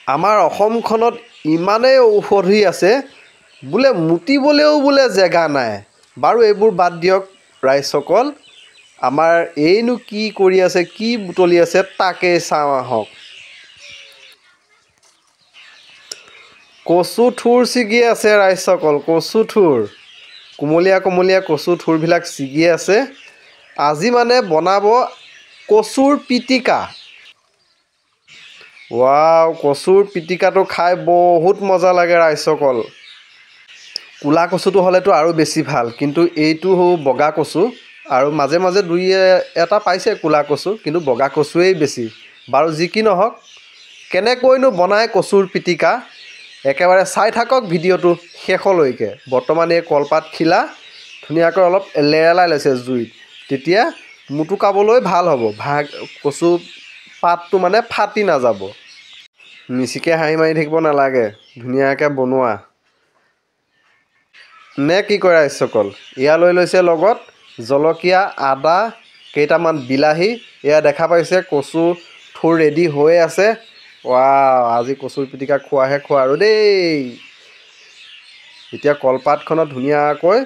আমাৰ অসমখনত ইমানেই ঔষধি আছে বোলে মুতিবলৈও বোলে জেগা নাই। বাৰু এইবোৰ বাদ দিয়ক ৰাইজসকল, আমাৰ এইনো কি কৰি আছে, কি বুটলি আছে তাকেই চাওঁ আহক। কচু থুৰ ছিগি আছে ৰাইজসকল, কচু থুৰ। কোমলীয়া কোমলীয়া কচু থুৰবিলাক ছিগি আছে। আজি মানে বনাব কচুৰ পিটিকা। ৱাও, কচুৰ পিটিকাটো খাই বহুত মজা লাগে ৰাইজসকল। ক'লা কচুটো হ'লেতো আৰু বেছি ভাল, কিন্তু এইটো বগা কচু, আৰু মাজে মাজে দুই এটা পাইছে ক'লা কচু, কিন্তু বগা কচুৱেই বেছি। বাৰু যি কি নহওক, কেনেকৈনো বনায় কচুৰ পিটিকা একেবাৰে চাই থাকক ভিডিঅ'টো শেষলৈকে। বৰ্তমান এই কলপাত খিলা ধুনীয়াকৈ অলপ লেৰেলাই লৈছে জুইত, তেতিয়া মুটুকাবলৈ ভাল হ'ব, কচু পাতটো মানে ফাটি নাযাব। মিচিকে হাঁহি মাৰি থাকিব নালাগে, ধুনীয়াকৈ বনোৱা নে কি কৰে ৰাইজসকল। ইয়ালৈ লৈছে লগত জলকীয়া, আদা, কেইটামান বিলাহী। এয়া দেখা পাইছে কচু থুৰ ৰেডি হৈ আছে। ৱাও, আজি কচুৰ পিটিকা খোৱাহে খোৱা আৰু দেই। এতিয়া কলপাতখনত ধুনীয়াকৈ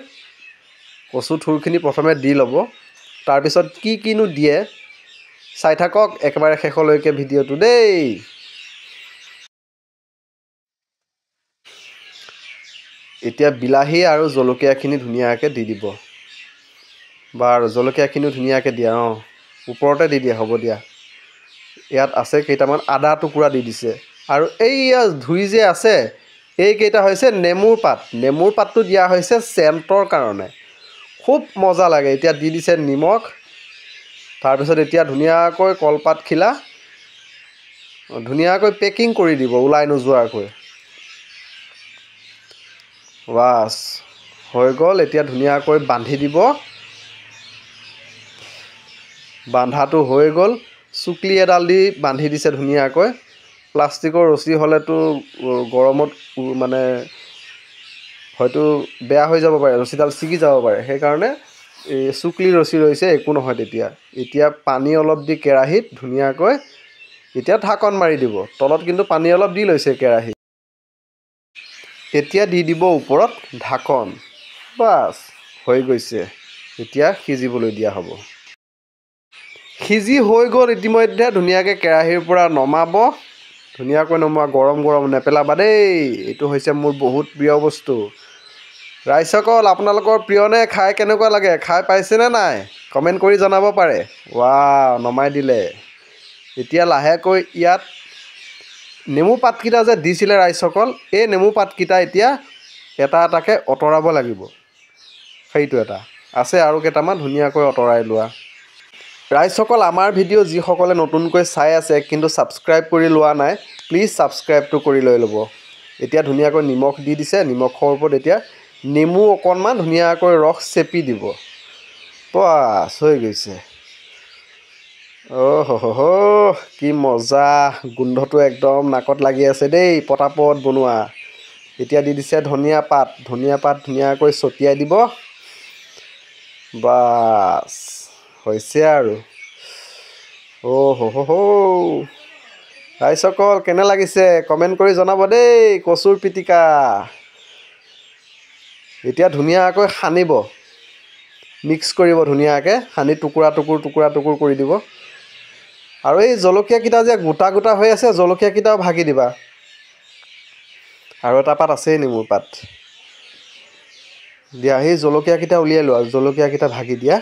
কচু থুৰখিনি প্ৰথমে দি ল'ব, তাৰপিছত কি কিনো দিয়ে চাই থাকক একেবাৰে শেষলৈকে ভিডিঅ'টো দেই। এতিয়া বিলাহী আৰু জলকীয়াখিনি ধুনীয়াকৈ দি দিব। বাৰু জলকীয়াখিনিও ধুনীয়াকৈ দিয়া, ওপৰতে দি দিয়া, হ'ব দিয়া। ইয়াত আছে কেইটামান আদা টুকুৰা দি দিছে, আৰু এইয়া ধুই যে আছে এইকেইটা হৈছে নেমুৰ পাত। নেমুৰ পাতটো দিয়া হৈছে চেণ্টৰ কাৰণে, খুব মজা লাগে। এতিয়া দি দিছে নিমখ। তাৰপিছত এতিয়া ধুনীয়াকৈ কলপাতখিলা ধুনীয়াকৈ পেকিং কৰি দিব ওলাই নোযোৱাকৈ। বাছ হৈ গ'ল। এতিয়া ধুনীয়াকৈ বান্ধি দিব। বান্ধাটো হৈ গ'ল, চুকলি এডাল দি বান্ধি দিছে ধুনীয়াকৈ। প্লাষ্টিকৰ ৰছী হ'লেতো গৰমত মানে হয়তো বেয়া হৈ যাব পাৰে, ৰছীডাল ছিগি যাব পাৰে, সেইকাৰণে এই চুকলি ৰছী ৰৈছে, একো নহয় তেতিয়া। এতিয়া পানী অলপ দি কেৰাহীত ধুনীয়াকৈ এতিয়া ঢাকন মাৰি দিব। তলত কিন্তু পানী অলপ দি লৈছে কেৰাহীত। এতিয়া দি দিব ওপৰত ঢাকন। বাছ হৈ গৈছে, এতিয়া সিজিবলৈ দিয়া হ'ব। সিজি হৈ গ'ল ইতিমধ্যে। ধুনীয়াকৈ কেৰাহীৰ পৰা নমাব, ধুনীয়াকৈ নমোৱা, গৰম গৰম নেপেলাবা দেই। এইটো হৈছে মোৰ বহুত প্ৰিয় বস্তু। ৰাইজসকল, আপোনালোকৰ প্ৰিয়নে? খাই কেনেকুৱা লাগে? খাই পাইছেনে নাই? কমেণ্ট কৰি জনাব পাৰে। ৱাও, নমাই দিলে। এতিয়া লাহেকৈ ইয়াত নেমু পাতকেইটা যে দিছিলে ৰাইজসকল, এই নেমু পাতকেইটা এতিয়া এটা এটাকৈ আঁতৰাব লাগিব। সেইটো এটা আছে আৰু কেইটামান, ধুনীয়াকৈ আঁতৰাই লোৱা। ৰাইজসকল, আমাৰ ভিডিঅ' যিসকলে নতুনকৈ চাই আছে কিন্তু ছাবস্ক্ৰাইব কৰি লোৱা নাই, প্লিজ ছাবস্ক্ৰাইবটো কৰি লৈ ল'ব। এতিয়া ধুনীয়াকৈ নিমখ দি দিছে, নিমখৰ ওপৰত এতিয়া নেমু অকণমান ধুনীয়াকৈ ৰস চেপি দিব। বাছ হৈ গৈছে। কি মজা, গোন্ধটো একদম নাকত লাগি আছে দেই, পটাপট বনোৱা। এতিয়া দি দিছে ধনিয়া পাত। ধনিয়া পাত ধুনীয়াকৈ ছটিয়াই দিব। বাছ হৈছে আৰু। ৰাইজসকল, কেনে লাগিছে কমেণ্ট কৰি জনাব দেই। কচুৰ পিটিকা এতিয়া ধুনীয়াকৈ সানিব, মিক্স কৰিব ধুনীয়াকৈ, সানি টুকুৰা টুকুৰ কৰি দিব। আৰু এই জলকীয়াকেইটা যে গোটা গোটা হৈ আছে, জলকীয়াকেইটাও ভাগি দিবা। আৰু এটা পাত আছেই, নেমুৰ পাত দিয়া। সেই জলকীয়াকেইটা উলিয়াই লোৱা, জলকীয়াকেইটা ভাগি দিয়া।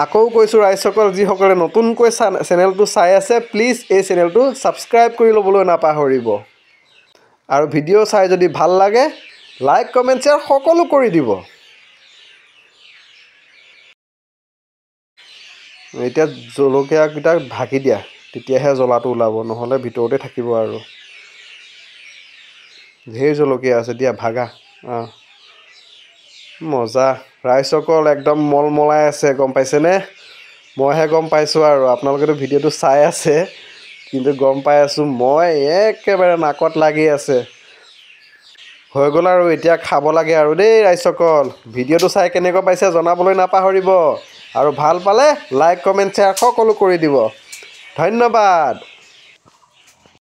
আকৌ কৈছোঁ ৰাইজসকল, যিসকলে নতুনকৈ চেনেলটো চাই আছে, প্লিজ এই চেনেলটো ছাবস্ক্ৰাইব কৰি ল'বলৈ নাপাহৰিব। আৰু ভিডিঅ' চাই যদি ভাল লাগে, লাইক কমেণ্ট শ্বেয়াৰ সকলো কৰি দিব। এতিয়া জলকীয়াকেইটা ভাগি দিয়া, তেতিয়াহে জ্বলাটো ওলাব, নহ'লে ভিতৰতে থাকিব। আৰু ঢেৰ জলকীয়া আছে, দিয়া ভাগা। মজা ৰাইজসকল, একদম মলমলাই আছে, গম পাইছেনে? মইহে গম পাইছোঁ, আৰু আপোনালোকেতো ভিডিঅ'টো চাই আছে, কিন্তু গম পাই আছোঁ মই, একেবাৰে নাকত লাগি আছে। হৈ গ'ল আৰু, এতিয়া খাব লাগে আৰু দেই ৰাইজসকল। ভিডিঅ'টো চাই কেনেকুৱা পাইছে জনাবলৈ নাপাহৰিব, আৰু ভাল পালে লাইক কমেণ্ট শ্বেয়াৰ সকলো কৰি দিব। ধন্যবাদ।